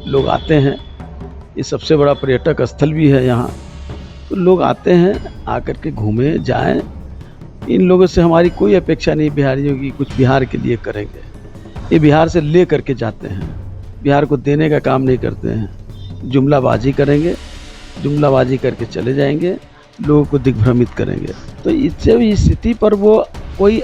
लोग आते हैं। ये सबसे बड़ा पर्यटक स्थल भी है यहाँ। तो लोग आते हैं, आकर के घूमें जाएं। इन लोगों से हमारी कोई अपेक्षा नहीं बिहारियों की कुछ बिहार के लिए करेंगे। ये बिहार से ले करके जाते हैं, बिहार को देने का काम नहीं करते हैं। जुमलाबाजी करेंगे, जुमलाबाजी करके चले जाएंगे, लोगों को दिग्भ्रमित करेंगे। तो इससे भी स्थिति पर वो कोई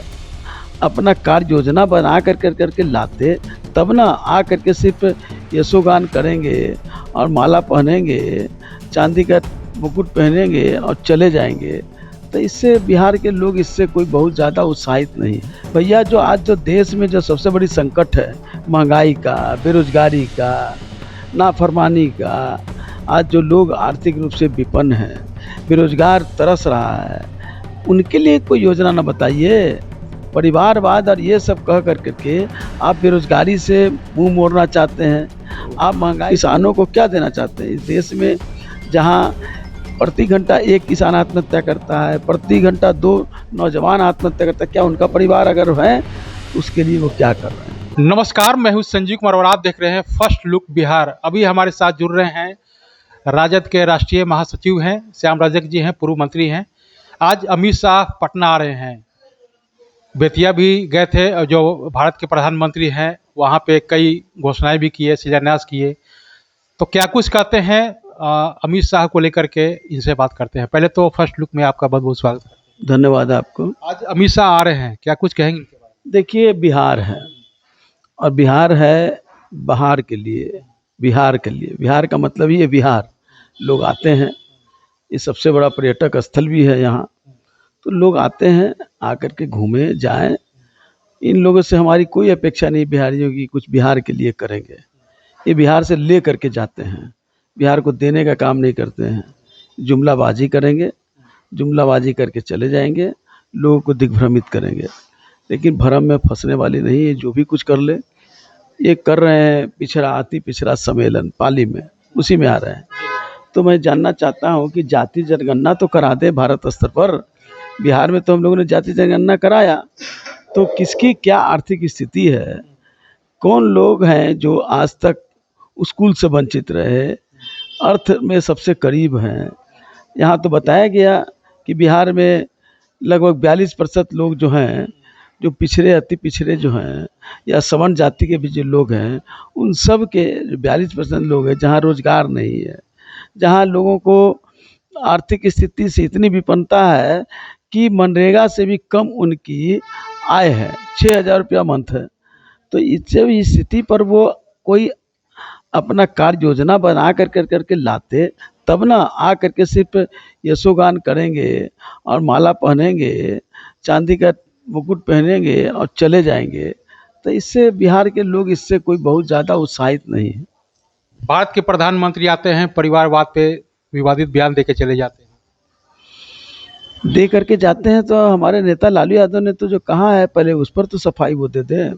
अपना कार्य योजना बना करके लाते, तब ना आ करके सिर्फ यशोगान करेंगे और माला पहनेंगे, चांदी का मुकुट पहनेंगे और चले जाएंगे। तो इससे बिहार के लोग इससे कोई बहुत ज़्यादा उत्साहित नहीं है। भैया जो आज जो देश में जो सबसे बड़ी संकट है, महंगाई का, बेरोजगारी का, नाफरमानी का, आज जो लोग आर्थिक रूप से विपन्न हैं, बेरोजगार तरस रहा है, उनके लिए कोई योजना न बताइए। परिवारवाद और ये सब कह करके आप बेरोजगारी से मुंह मोड़ना चाहते हैं। आप महंगाई, किसानों को क्या देना चाहते हैं इस देश में, जहां प्रति घंटा एक किसान आत्महत्या करता है, प्रति घंटा 2 नौजवान आत्महत्या करता है। क्या उनका परिवार अगर है उसके लिए वो क्या कर रहे हैं? नमस्कार, मैं हूं संजीव कुमार और आप देख रहे हैं फर्स्ट लुक बिहार। अभी हमारे साथ जुड़ रहे हैं राजद के राष्ट्रीय महासचिव हैं श्याम रजक जी हैं, पूर्व मंत्री हैं। आज अमित शाह पटना आ रहे हैं, बेतिया भी गए थे और जो भारत के प्रधानमंत्री हैं वहाँ पे कई घोषणाएं भी किए, शिलान्यास किए। तो क्या कुछ कहते हैं अमित शाह को लेकर के, इनसे बात करते हैं। पहले तो फर्स्ट लुक में आपका बहुत बहुत स्वागत है। धन्यवाद आपको। आज अमित शाह आ रहे हैं, क्या कुछ कहेंगे इनके बारे में? देखिए, बिहार है और बिहार है बाहर के लिए, बिहार के लिए। बिहार का मतलब ही है बिहार। लोग आते हैं, ये सबसे बड़ा पर्यटक स्थल भी है यहाँ। तो लोग आते हैं, आकर के घूमें जाएं। इन लोगों से हमारी कोई अपेक्षा नहीं बिहारियों की कुछ बिहार के लिए करेंगे। ये बिहार से ले करके जाते हैं, बिहार को देने का काम नहीं करते हैं। जुमलाबाजी करेंगे, जुमलाबाजी करके चले जाएंगे, लोगों को दिग्भ्रमित करेंगे। लेकिन भ्रम में फंसने वाली नहीं है, जो भी कुछ कर ले। ये कर रहे हैं पिछड़ा सम्मेलन पाली में, उसी में आ रहे हैं। तो मैं जानना चाहता हूँ कि जाति जनगणना तो करा दे भारत स्तर पर। बिहार में तो हम लोगों ने जाति जनगणना कराया, तो किसकी क्या आर्थिक स्थिति है, कौन लोग हैं जो आज तक स्कूल से वंचित रहे, अर्थ में सबसे करीब हैं। यहाँ तो बताया गया कि बिहार में लगभग 42% लोग जो हैं, जो पिछड़े अति पिछड़े जो हैं या सवर्ण जाति के भी जो लोग हैं, उन सब के 42% लोग हैं जहाँ रोजगार नहीं है, जहाँ लोगों को आर्थिक स्थिति से इतनी विपन्नता है कि मनरेगा से भी कम उनकी आय है, 6,000 रुपया मंथ है। तो इससे भी स्थिति पर वो कोई अपना कार्य योजना बना करके लाते, तब ना आ करके सिर्फ यशोगान करेंगे और माला पहनेंगे, चांदी का मुकुट पहनेंगे और चले जाएंगे। तो इससे बिहार के लोग इससे कोई बहुत ज़्यादा उत्साहित नहीं है। भारत के प्रधानमंत्री आते हैं, परिवारवाद पे विवादित बयान देके चले जाते हैं। दे करके जाते हैं, तो हमारे नेता लालू यादव ने तो जो कहा है पहले उस पर तो सफाई वो दे दें।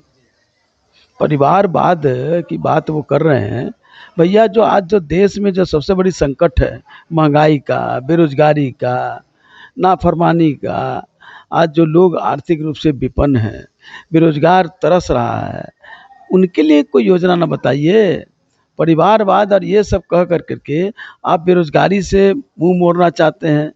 परिवारवाद की बात वो कर रहे हैं। भैया जो आज जो देश में जो सबसे बड़ी संकट है, महंगाई का, बेरोजगारी का, नाफरमानी का, आज जो लोग आर्थिक रूप से विपन्न हैं, बेरोजगार तरस रहा है, उनके लिए कोई योजना न बताइए। परिवारवाद और ये सब कह करके आप बेरोजगारी से मुंह मोड़ना चाहते हैं,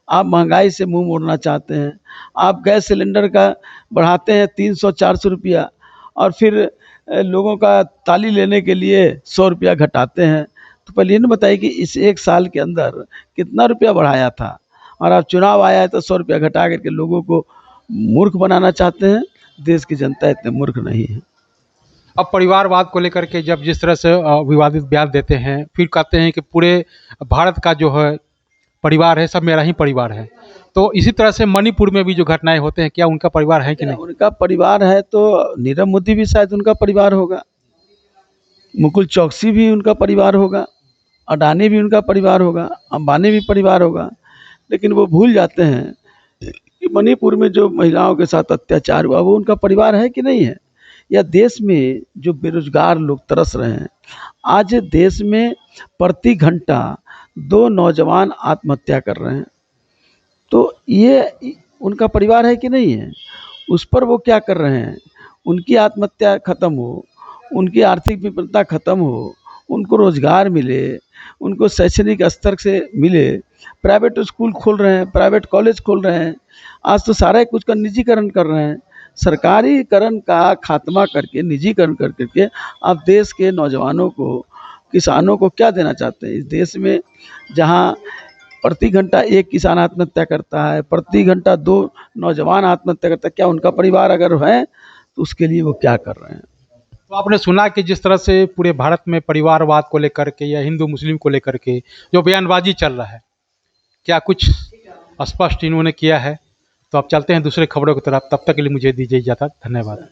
आप महंगाई से मुंह मोड़ना चाहते हैं। आप गैस सिलेंडर का बढ़ाते हैं 300-400 रुपया और फिर लोगों का ताली लेने के लिए 100 रुपया घटाते हैं। तो पहले ये न बताइए कि इस 1 साल के अंदर कितना रुपया बढ़ाया था, और आप चुनाव आया है तो 100 रुपया घटा करके लोगों को मूर्ख बनाना चाहते हैं। देश की जनता इतने मूर्ख नहीं है। अब परिवारवाद को लेकर के जब जिस तरह से विवादित बयान देते हैं, फिर कहते हैं कि पूरे भारत का जो है परिवार है, सब मेरा ही परिवार है। तो इसी तरह से मणिपुर में भी जो घटनाएं होते हैं, क्या उनका परिवार है कि नहीं? उनका परिवार है तो नीरव मोदी भी शायद उनका परिवार होगा, मुकुल चौकसी भी उनका परिवार होगा, अडानी भी उनका परिवार होगा, अंबानी भी परिवार होगा। लेकिन वो भूल जाते हैं कि मणिपुर में जो महिलाओं के साथ अत्याचार हुआ वो उनका परिवार है कि नहीं है। या देश में जो बेरोजगार लोग तरस रहे हैं, आज देश में प्रति घंटा 2 नौजवान आत्महत्या कर रहे हैं। तो ये उनका परिवार है कि नहीं है। उस पर वो क्या कर रहे हैं, उनकी आत्महत्या खत्म हो, उनकी आर्थिक विपन्नता खत्म हो, उनको रोजगार मिले, उनको शैक्षणिक स्तर से मिले। प्राइवेट स्कूल खोल रहे हैं, प्राइवेट कॉलेज खोल रहे हैं, आज तो सारा कुछ का निजीकरण कर रहे हैं। सरकारीकरण का खात्मा करके, निजीकरण कर करके आप देश के नौजवानों को, किसानों को क्या देना चाहते हैं? इस देश में जहाँ प्रति घंटा एक किसान आत्महत्या करता है, प्रति घंटा 2 नौजवान आत्महत्या करता है, क्या उनका परिवार अगर है तो उसके लिए वो क्या कर रहे हैं? तो आपने सुना कि जिस तरह से पूरे भारत में परिवारवाद को लेकर के या हिंदू मुस्लिम को लेकर के जो बयानबाजी चल रहा है, क्या कुछ स्पष्ट इन्होंने किया है? तो आप चलते हैं दूसरे खबरों की तरफ, तब तक के लिए मुझे दीजिए इजाज़त। धन्यवाद।